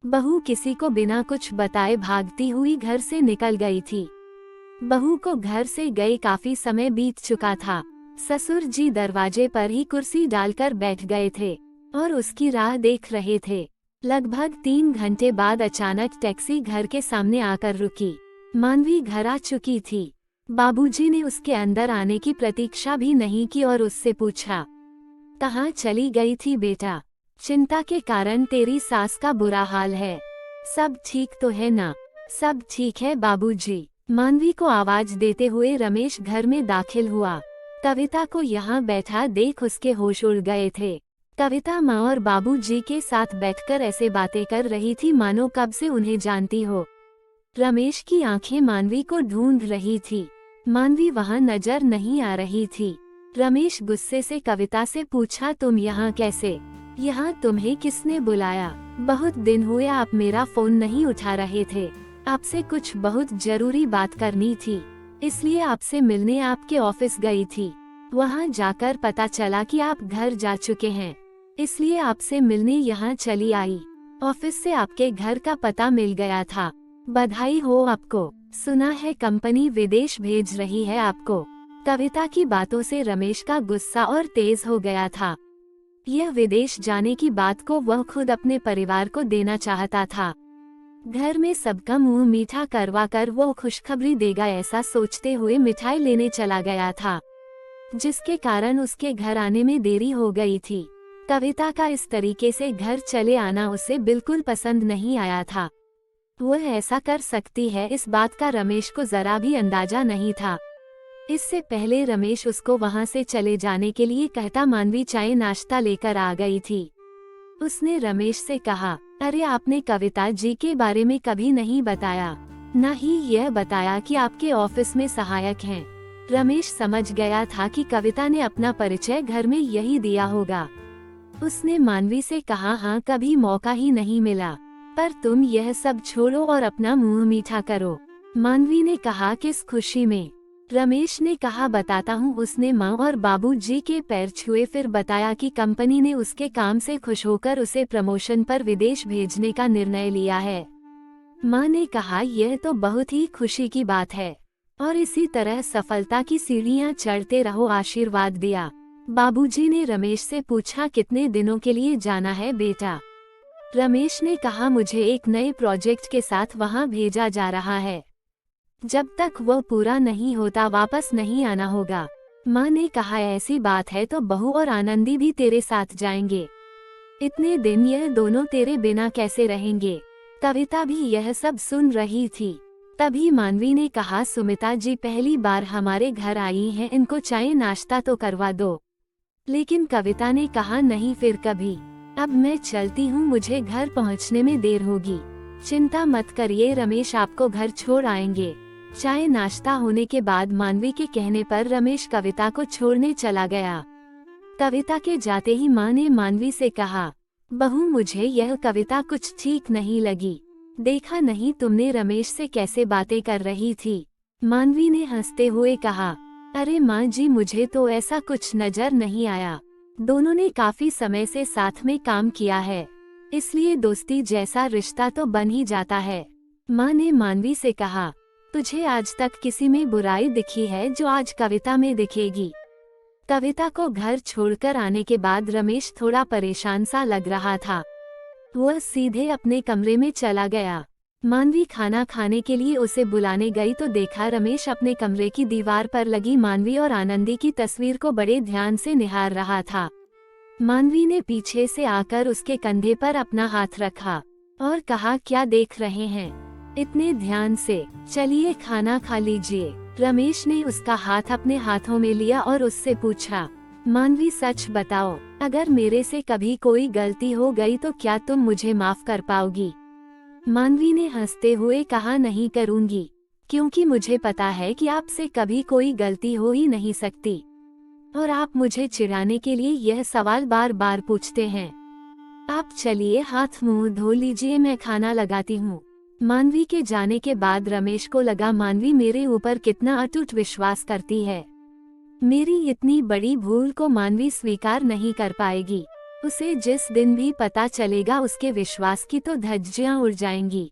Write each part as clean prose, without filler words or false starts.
बहू किसी को बिना कुछ बताए भागती हुई घर से निकल गई थी। बहू को घर से गए काफी समय बीत चुका था। ससुर जी दरवाजे पर ही कुर्सी डालकर बैठ गए थे और उसकी राह देख रहे थे। लगभग 3 घंटे बाद अचानक टैक्सी घर के सामने आकर रुकी। मानवी घर आ चुकी थी। बाबूजी ने उसके अंदर आने की प्रतीक्षा भी नहीं की और उससे पूछा, कहाँ चली गई थी बेटा? चिंता के कारण तेरी सास का बुरा हाल है। सब ठीक तो है ना? सब ठीक है बाबूजी। मानवी को आवाज देते हुए रमेश घर में दाखिल हुआ। कविता को यहाँ बैठा देख उसके होश उड़ गए थे। कविता माँ और बाबूजी के साथ बैठकर ऐसे बातें कर रही थी मानो कब से उन्हें जानती हो। रमेश की आंखें मानवी को ढूंढ रही थी। मानवी वहाँ नजर नहीं आ रही थी। रमेश गुस्से से कविता से पूछा, तुम यहाँ कैसे? यहाँ तुम्हें किसने बुलाया? बहुत दिन हुए आप मेरा फोन नहीं उठा रहे थे। आपसे कुछ बहुत जरूरी बात करनी थी, इसलिए आपसे मिलने आपके ऑफिस गई थी। वहाँ जाकर पता चला कि आप घर जा चुके हैं, इसलिए आपसे मिलने यहाँ चली आई। ऑफिस से आपके घर का पता मिल गया था। बधाई हो आपको। सुना है कंपनी विदेश भेज रही है आपको। कविता की बातों से रमेश का गुस्सा और तेज हो गया था। यह विदेश जाने की बात को वह खुद अपने परिवार को देना चाहता था। घर में सबका मुंह मीठा करवा कर वो खुशखबरी देगा ऐसा सोचते हुए मिठाई लेने चला गया था, जिसके कारण उसके घर आने में देरी हो गई थी। कविता का इस तरीके से घर चले आना उसे बिल्कुल पसंद नहीं आया था। वह ऐसा कर सकती है इस बात का रमेश को जरा भी अंदाजा नहीं था। इससे पहले रमेश उसको वहां से चले जाने के लिए कहता मानवी चाय नाश्ता लेकर आ गई थी। उसने रमेश से कहा, अरे आपने कविता जी के बारे में कभी नहीं बताया, न ही यह बताया कि आपके ऑफिस में सहायक हैं। रमेश समझ गया था कि कविता ने अपना परिचय घर में यही दिया होगा। उसने मानवी से कहा, हाँ कभी मौका ही नहीं मिला, पर तुम यह सब छोड़ो और अपना मुंह मीठा करो। मानवी ने कहा, किस खुशी में? रमेश ने कहा, बताता हूँ। उसने माँ और बाबूजी के पैर छुए, फिर बताया कि कंपनी ने उसके काम से खुश होकर उसे प्रमोशन पर विदेश भेजने का निर्णय लिया है। माँ ने कहा, यह तो बहुत ही खुशी की बात है और इसी तरह सफलता की सीढ़ियाँ चढ़ते रहो, आशीर्वाद दिया। बाबूजी ने रमेश से पूछा, कितने दिनों के लिए जाना है बेटा? रमेश ने कहा, मुझे एक नए प्रोजेक्ट के साथ वहाँ भेजा जा रहा है। जब तक वो पूरा नहीं होता वापस नहीं आना होगा। माँ ने कहा, ऐसी बात है तो बहू और आनंदी भी तेरे साथ जाएंगे। इतने दिन यह दोनों तेरे बिना कैसे रहेंगे? कविता भी यह सब सुन रही थी। तभी मानवी ने कहा, सुमिता जी पहली बार हमारे घर आई हैं, इनको चाय नाश्ता तो करवा दो। लेकिन कविता ने कहा, नहीं फिर कभी। अब मैं चलती हूँ, मुझे घर पहुँचने में देर होगी। चिंता मत करिए, रमेश आपको घर छोड़ आएंगे। चाय नाश्ता होने के बाद मानवी के कहने पर रमेश कविता को छोड़ने चला गया। कविता के जाते ही माँ ने मानवी से कहा, बहू मुझे यह कविता कुछ ठीक नहीं लगी। देखा नहीं तुमने रमेश से कैसे बातें कर रही थी? मानवी ने हंसते हुए कहा, अरे माँ जी मुझे तो ऐसा कुछ नजर नहीं आया। दोनों ने काफी समय से साथ में काम किया है, इसलिए दोस्ती जैसा रिश्ता तो बन ही जाता है। माँ ने मानवी से कहा, तुझे आज तक किसी में बुराई दिखी है जो आज कविता में दिखेगी? कविता को घर छोड़कर आने के बाद रमेश थोड़ा परेशान सा लग रहा था। वह सीधे अपने कमरे में चला गया। मानवी खाना खाने के लिए उसे बुलाने गई तो देखा रमेश अपने कमरे की दीवार पर लगी मानवी और आनंदी की तस्वीर को बड़े ध्यान से निहार रहा था। मानवी ने पीछे से आकर उसके कंधे पर अपना हाथ रखा और कहा, क्या देख रहे हैं इतने ध्यान से? चलिए खाना खा लीजिए। रमेश ने उसका हाथ अपने हाथों में लिया और उससे पूछा, मानवी सच बताओ, अगर मेरे से कभी कोई गलती हो गई तो क्या तुम मुझे माफ कर पाओगी? मानवी ने हंसते हुए कहा, नहीं करूंगी, क्योंकि मुझे पता है कि आपसे कभी कोई गलती हो ही नहीं सकती और आप मुझे चिढ़ाने के लिए यह सवाल बार बार पूछते हैं। आप चलिए हाथ मुंह धो लीजिए, मैं खाना लगाती हूँ। मानवी के जाने के बाद रमेश को लगा, मानवी मेरे ऊपर कितना अटूट विश्वास करती है। मेरी इतनी बड़ी भूल को मानवी स्वीकार नहीं कर पाएगी। उसे जिस दिन भी पता चलेगा उसके विश्वास की तो धज्जियां उड़ जाएंगी,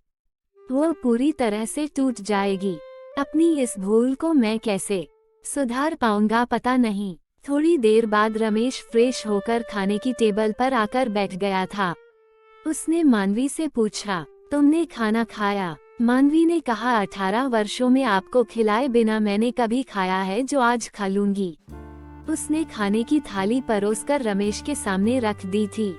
वो पूरी तरह से टूट जाएगी। अपनी इस भूल को मैं कैसे सुधार पाऊंगा पता नहीं। थोड़ी देर बाद रमेश फ्रेश होकर खाने की टेबल पर आकर बैठ गया था। उसने मानवी से पूछा, तुमने खाना खाया? मानवी ने कहा, 18 वर्षों में आपको खिलाए बिना मैंने कभी खाया है जो आज खा लूंगी। उसने खाने की थाली परोसकर रमेश के सामने रख दी थी।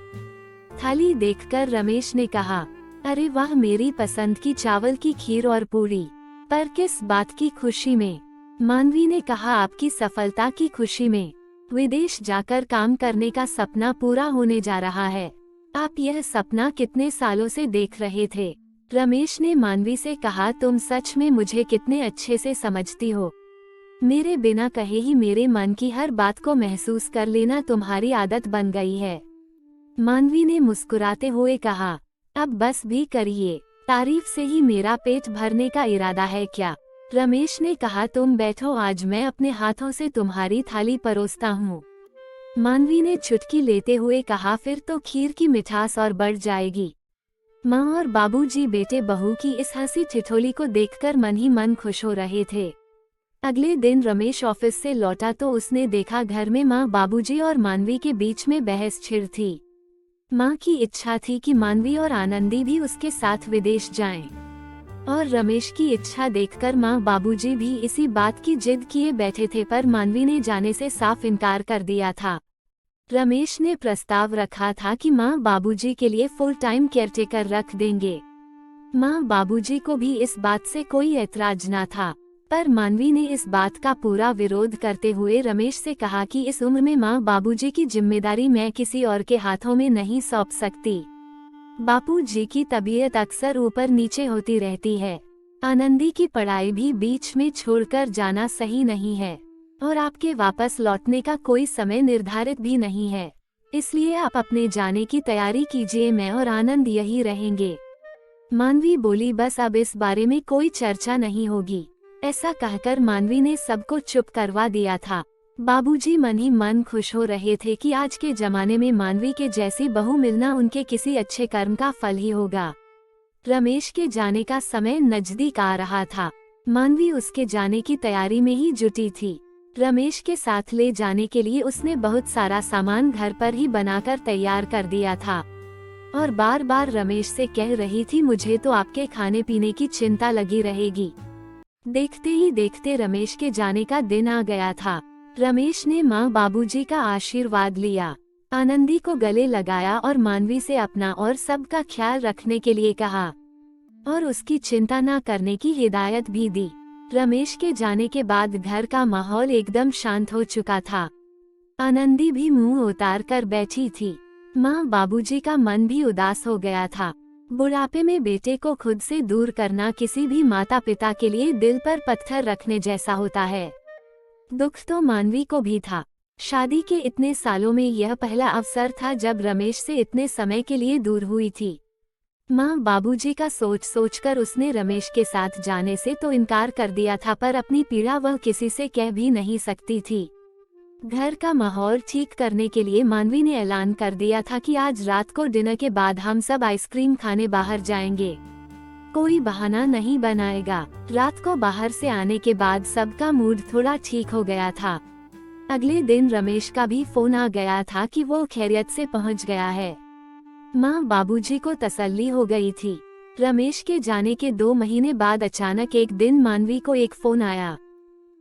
थाली देखकर रमेश ने कहा, अरे वाह, मेरी पसंद की चावल की खीर और पूरी। पर किस बात की खुशी में? मानवी ने कहा, आपकी सफलता की खुशी में। विदेश जाकर काम करने का सपना पूरा होने जा रहा है। आप यह सपना कितने सालों से देख रहे थे? रमेश ने मानवी से कहा, तुम सच में मुझे कितने अच्छे से समझती हो। मेरे बिना कहे ही मेरे मन की हर बात को महसूस कर लेना तुम्हारी आदत बन गई है। मानवी ने मुस्कुराते हुए कहा, अब बस भी करिए, तारीफ से ही मेरा पेट भरने का इरादा है क्या? रमेश ने कहा, तुम बैठो, आज मैं अपने हाथों से तुम्हारी थाली परोसता हूँ। मानवी ने चुटकी लेते हुए कहा, फिर तो खीर की मिठास और बढ़ जाएगी। माँ और बाबूजी बेटे बहू की इस हंसी ठिठोली को देखकर मन ही मन खुश हो रहे थे। अगले दिन रमेश ऑफिस से लौटा तो उसने देखा घर में माँ, बाबूजी और मानवी के बीच में बहस छिड़ थी। माँ की इच्छा थी कि मानवी और आनंदी भी उसके साथ विदेश जाएं, और रमेश की इच्छा देखकर माँ बाबूजी भी इसी बात की जिद किए बैठे थे, पर मानवी ने जाने से साफ इनकार कर दिया था। रमेश ने प्रस्ताव रखा था कि माँ बाबूजी के लिए फुल टाइम केयरटेकर रख देंगे। माँ बाबूजी को भी इस बात से कोई ऐतराज न था, पर मानवी ने इस बात का पूरा विरोध करते हुए रमेश से कहा कि इस उम्र में माँ बाबूजी की जिम्मेदारी मैं किसी और के हाथों में नहीं सौंप सकती। बापूजी की तबीयत अक्सर ऊपर नीचे होती रहती है। आनंदी की पढ़ाई भी बीच में छोड़कर जाना सही नहीं है, और आपके वापस लौटने का कोई समय निर्धारित भी नहीं है। इसलिए आप अपने जाने की तैयारी कीजिए, मैं और आनंद यही रहेंगे। मानवी बोली, बस अब इस बारे में कोई चर्चा नहीं होगी। ऐसा कहकर मानवी ने सबको चुप करवा दिया था। बाबूजी मन ही मन खुश हो रहे थे कि आज के जमाने में मानवी के जैसी बहू मिलना उनके किसी अच्छे कर्म का फल ही होगा। रमेश के जाने का समय नजदीक आ रहा था। मानवी उसके जाने की तैयारी में ही जुटी थी। रमेश के साथ ले जाने के लिए उसने बहुत सारा सामान घर पर ही बनाकर तैयार कर दिया था, और बार बार रमेश से कह रही थी, मुझे तो आपके खाने पीने की चिंता लगी रहेगी। देखते ही देखते रमेश के जाने का दिन आ गया था। रमेश ने माँ बाबूजी का आशीर्वाद लिया, आनंदी को गले लगाया और मानवी से अपना और सबका ख्याल रखने के लिए कहा, और उसकी चिंता न करने की हिदायत भी दी। रमेश के जाने के बाद घर का माहौल एकदम शांत हो चुका था। आनंदी भी मुंह उतार कर बैठी थी। माँ बाबूजी का मन भी उदास हो गया था। बुढ़ापे में बेटे को खुद से दूर करना किसी भी माता पिता के लिए दिल पर पत्थर रखने जैसा होता है। दुख तो मानवी को भी था। शादी के इतने सालों में यह पहला अवसर था जब रमेश से इतने समय के लिए दूर हुई थी। माँ बाबूजी का सोच सोचकर उसने रमेश के साथ जाने से तो इनकार कर दिया था, पर अपनी पीड़ा वह किसी से कह भी नहीं सकती थी। घर का माहौल ठीक करने के लिए मानवी ने ऐलान कर दिया था कि आज रात को डिनर के बाद हम सब आइसक्रीम खाने बाहर जाएंगे। कोई बहाना नहीं बनाएगा। रात को बाहर से आने के बाद सबका मूड थोड़ा ठीक हो गया था। अगले दिन रमेश का भी फोन आ गया था कि वो खैरियत से पहुंच गया है। माँ बाबूजी को तसल्ली हो गई थी। रमेश के जाने के 2 महीने बाद अचानक एक दिन मानवी को एक फोन आया,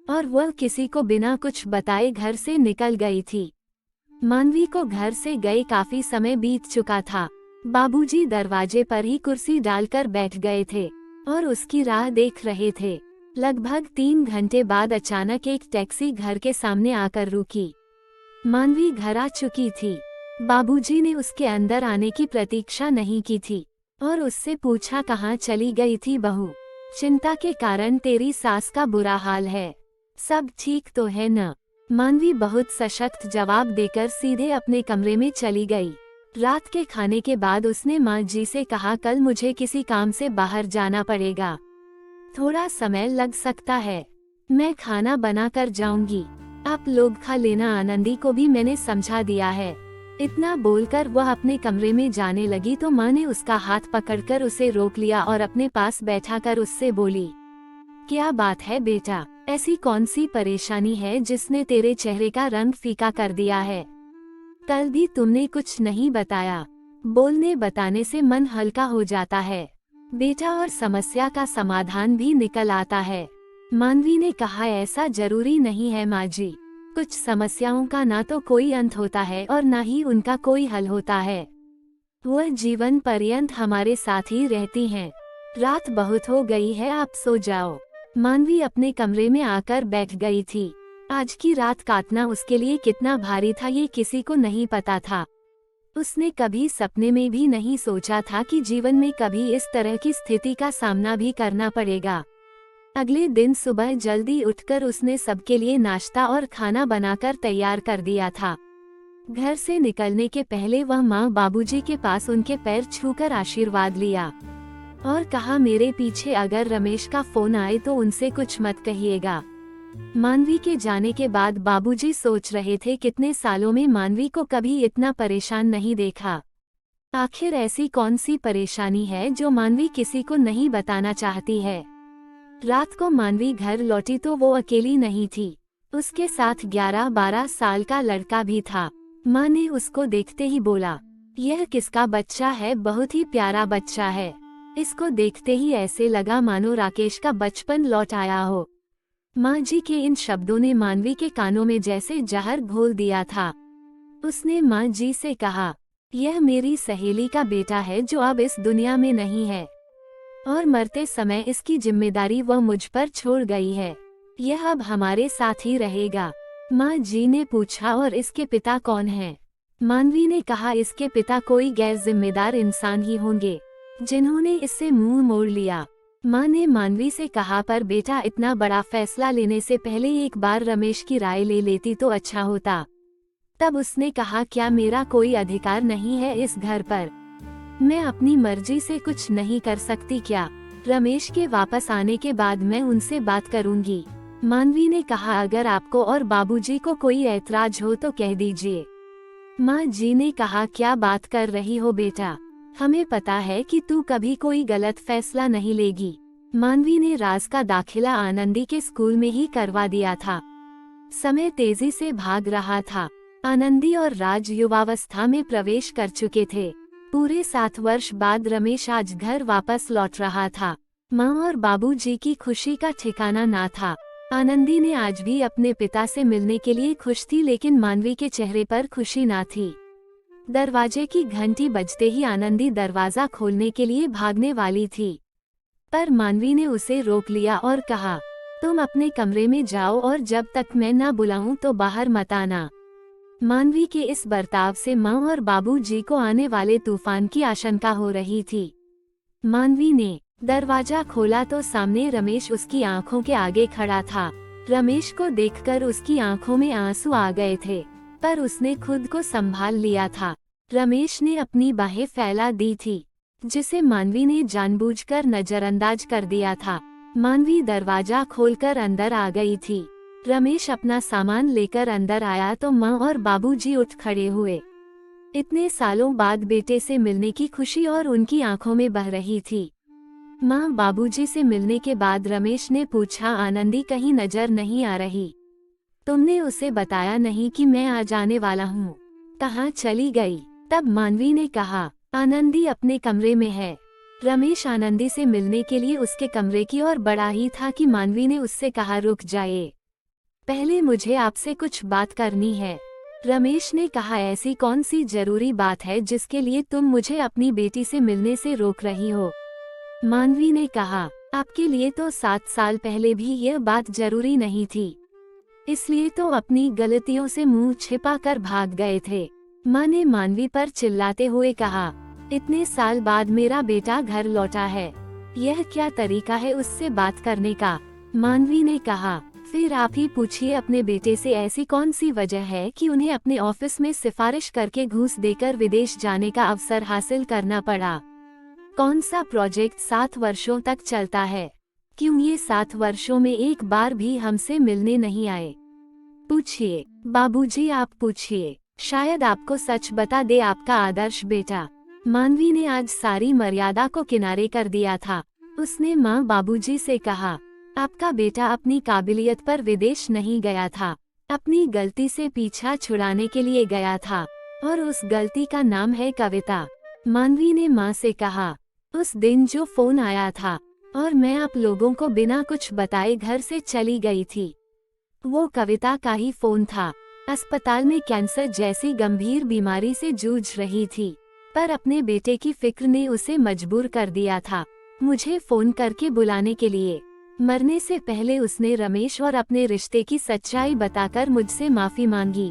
और वह किसी को बिना कुछ बताए घर से निकल गई थी। मानवी को घर से गए काफी समय बीत चुका था। बाबूजी दरवाजे पर ही कुर्सी डालकर बैठ गए थे और उसकी राह देख रहे थे। लगभग 3 घंटे बाद अचानक एक टैक्सी घर के सामने आकर रुकी। मानवी घर आ चुकी थी। बाबूजी ने उसके अंदर आने की प्रतीक्षा नहीं की थी और उससे पूछा, कहाँ चली गई थी बहू? चिंता के कारण तेरी सास का बुरा हाल है, सब ठीक तो है न? मानवी बहुत सशक्त जवाब देकर सीधे अपने कमरे में चली गई। रात के खाने के बाद उसने माँ जी से कहा, कल मुझे किसी काम से बाहर जाना पड़ेगा, थोड़ा समय लग सकता है, मैं खाना बना कर जाऊंगी, आप लोग खा लेना। आनंदी को भी मैंने समझा दिया है। इतना बोलकर वह अपने कमरे में जाने लगी तो माँ ने उसका हाथ पकड़कर उसे रोक लिया और अपने पास बैठाकर उससे बोली, क्या बात है बेटा, ऐसी कौन सी परेशानी है जिसने तेरे चेहरे का रंग फीका कर दिया है? कल भी तुमने कुछ नहीं बताया। बोलने बताने से मन हल्का हो जाता है बेटा, और समस्या का समाधान भी निकल आता है। मानवी ने कहा, ऐसा जरूरी नहीं है माँ जी, कुछ समस्याओं का ना तो कोई अंत होता है और ना ही उनका कोई हल होता है। वह जीवन पर्यंत हमारे साथ ही रहती हैं। रात बहुत हो गई है, आप सो जाओ। मानवी अपने कमरे में आकर बैठ गई थी। आज की रात काटना उसके लिए कितना भारी था ये किसी को नहीं पता था। उसने कभी सपने में भी नहीं सोचा था कि जीवन में कभी इस तरह की स्थिति का सामना भी करना पड़ेगा। अगले दिन सुबह जल्दी उठकर उसने सबके लिए नाश्ता और खाना बनाकर तैयार कर दिया था। घर से निकलने के पहले वह माँ बाबूजी के पास उनके पैर छूकर आशीर्वाद लिया और कहा, मेरे पीछे अगर रमेश का फोन आए तो उनसे कुछ मत कहिएगा। मानवी के जाने के बाद बाबूजी सोच रहे थे कितने सालों में मानवी को कभी इतना परेशान नहीं देखा। आखिर ऐसी कौन सी परेशानी है जो मानवी किसी को नहीं बताना चाहती है। रात को मानवी घर लौटी तो वो अकेली नहीं थी, उसके साथ 11-12 साल का लड़का भी था। माँ ने उसको देखते ही बोला, यह किसका बच्चा है? बहुत ही प्यारा बच्चा है। इसको देखते ही ऐसे लगा मानो राकेश का बचपन लौट आया हो। माँ जी के इन शब्दों ने मानवी के कानों में जैसे जहर घोल दिया था। उसने माँ जी से कहा, यह मेरी सहेली का बेटा है जो अब इस दुनिया में नहीं है और मरते समय इसकी जिम्मेदारी वह मुझ पर छोड़ गई है। यह अब हमारे साथ ही रहेगा। माँ जी ने पूछा, और इसके पिता कौन हैं? मानवी ने कहा, इसके पिता कोई गैर जिम्मेदार इंसान ही होंगे जिन्होंने इससे मुंह मोड़ लिया। माँ ने मानवी से कहा, पर बेटा इतना बड़ा फैसला लेने से पहले एक बार रमेश की राय ले लेती तो अच्छा होता। तब उसने कहा, क्या मेरा कोई अधिकार नहीं है इस घर पर? मैं अपनी मर्जी से कुछ नहीं कर सकती क्या? रमेश के वापस आने के बाद मैं उनसे बात करूंगी। मानवी ने कहा, अगर आपको और बाबूजी को कोई ऐतराज हो तो कह दीजिए। माँ जी ने कहा, क्या बात कर रही हो बेटा, हमें पता है कि तू कभी कोई गलत फैसला नहीं लेगी। मानवी ने राज का दाखिला आनंदी के स्कूल में ही करवा दिया था। समय तेजी से भाग रहा था। आनंदी और राज युवावस्था में प्रवेश कर चुके थे। पूरे 7 वर्ष बाद रमेश आज घर वापस लौट रहा था। माँ और बाबूजी की खुशी का ठिकाना ना था। आनंदी ने आज भी अपने पिता से मिलने के लिए खुश थी, लेकिन मानवी के चेहरे पर खुशी ना थी। दरवाजे की घंटी बजते ही आनंदी दरवाजा खोलने के लिए भागने वाली थी, पर मानवी ने उसे रोक लिया और कहा, तुम अपने कमरे में जाओ और जब तक मैं ना बुलाऊं तो बाहर मत आना। मानवी के इस बर्ताव से माँ और बाबूजी को आने वाले तूफान की आशंका हो रही थी। मानवी ने दरवाजा खोला तो सामने रमेश उसकी आंखों के आगे खड़ा था। रमेश को देखकर उसकी आंखों में आंसू आ गए थे, पर उसने खुद को संभाल लिया था। रमेश ने अपनी बाहें फैला दी थी, जिसे मानवी ने जानबूझकर नजरअंदाज कर दिया था। मानवी दरवाजा खोलकर अंदर आ गई थी। रमेश अपना सामान लेकर अंदर आया तो माँ और बाबूजी उठ खड़े हुए। इतने सालों बाद बेटे से मिलने की खुशी और उनकी आंखों में बह रही थी। माँ बाबूजी से मिलने के बाद रमेश ने पूछा, आनंदी कहीं नजर नहीं आ रही? तुमने उसे बताया नहीं कि मैं आ जाने वाला हूँ? कहाँ चली गई? तब मानवी ने कहा, आनंदी अपने कमरे में है। रमेश आनंदी से मिलने के लिए उसके कमरे की ओर बढ़ा ही था कि मानवी ने उससे कहा, रुक जाइए, पहले मुझे आपसे कुछ बात करनी है। रमेश ने कहा, ऐसी कौन सी जरूरी बात है जिसके लिए तुम मुझे अपनी बेटी से मिलने से रोक रही हो? मानवी ने कहा, आपके लिए तो 7 साल पहले भी यह बात जरूरी नहीं थी, इसलिए तो अपनी गलतियों से मुंह छिपा कर भाग गए थे। माँ ने मानवी पर चिल्लाते हुए कहा, इतने साल बाद मेरा बेटा घर लौटा है, यह क्या तरीका है उससे बात करने का? मानवी ने कहा, फिर आप ही पूछिए अपने बेटे से ऐसी कौन सी वजह है कि उन्हें अपने ऑफिस में सिफारिश करके घूस देकर विदेश जाने का अवसर हासिल करना पड़ा? कौन सा प्रोजेक्ट 7 वर्षों तक चलता है? क्यों ये 7 वर्षों में एक बार भी हमसे मिलने नहीं आए? पूछिए बाबूजी, आप पूछिए। शायद आपको सच बता दे आपका आदर्श बेटा। मानवी ने आज सारी मर्यादा को किनारे कर दिया था। उसने माँ बाबूजी से कहा, आपका बेटा अपनी काबिलियत पर विदेश नहीं गया था, अपनी गलती से पीछा छुड़ाने के लिए गया था, और उस गलती का नाम है कविता। मानवी ने माँ से कहा, उस दिन जो फोन आया था और मैं आप लोगों को बिना कुछ बताए घर से चली गई थी, वो कविता का ही फोन था। अस्पताल में कैंसर जैसी गंभीर बीमारी से जूझ रही थी, पर अपने बेटे की फिक्र ने उसे मजबूर कर दिया था मुझे फोन करके बुलाने के लिए। मरने से पहले उसने रमेश और अपने रिश्ते की सच्चाई बताकर मुझसे माफी मांगी,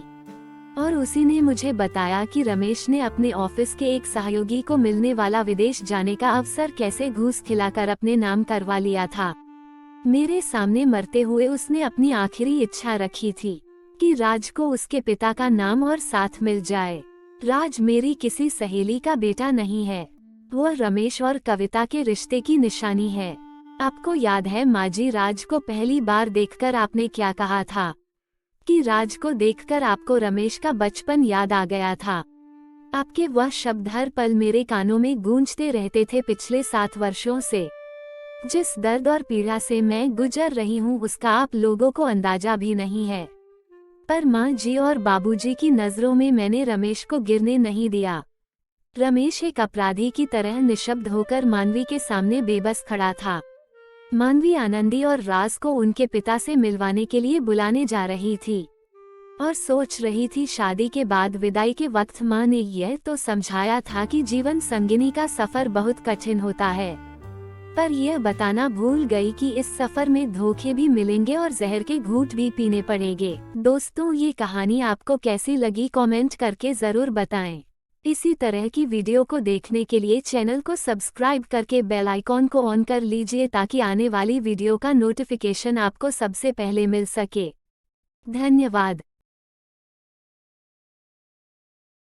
और उसी ने मुझे बताया कि रमेश ने अपने ऑफिस के एक सहयोगी को मिलने वाला विदेश जाने का अवसर कैसे घूस खिलाकर अपने नाम करवा लिया था। मेरे सामने मरते हुए उसने अपनी आखिरी इच्छा रखी थी कि राज को उसके पिता का नाम और साथ मिल जाए। राज मेरी किसी सहेली का बेटा नहीं है, वह रमेश और कविता के रिश्ते की निशानी है। आपको याद है माँ जी, राज को पहली बार देखकर आपने क्या कहा था कि राज को देखकर आपको रमेश का बचपन याद आ गया था। आपके वह शब्द हर पल मेरे कानों में गूंजते रहते थे पिछले 7 वर्षों से। जिस दर्द और पीड़ा से मैं गुजर रही हूँ उसका आप लोगों को अंदाजा भी नहीं है, पर माँ जी और बाबूजी की नजरों में मैंने रमेश को गिरने नहीं दिया। रमेश एक अपराधी की तरह निशब्द होकर मानवी के सामने बेबस खड़ा था। मानवी आनंदी और राज को उनके पिता से मिलवाने के लिए बुलाने जा रही थी और सोच रही थी शादी के बाद विदाई के वक्त माँ ने यह तो समझाया था कि जीवन संगिनी का सफर बहुत कठिन होता है, पर यह बताना भूल गई कि इस सफर में धोखे भी मिलेंगे और जहर के घूंट भी पीने पड़ेंगे। दोस्तों, ये कहानी आपको कैसी लगी कमेंट करके जरूर बताएं। इसी तरह की वीडियो को देखने के लिए चैनल को सब्सक्राइब करके बेल आइकॉन को ऑन कर लीजिए ताकि आने वाली वीडियो का नोटिफिकेशन आपको सबसे पहले मिल सके। धन्यवाद।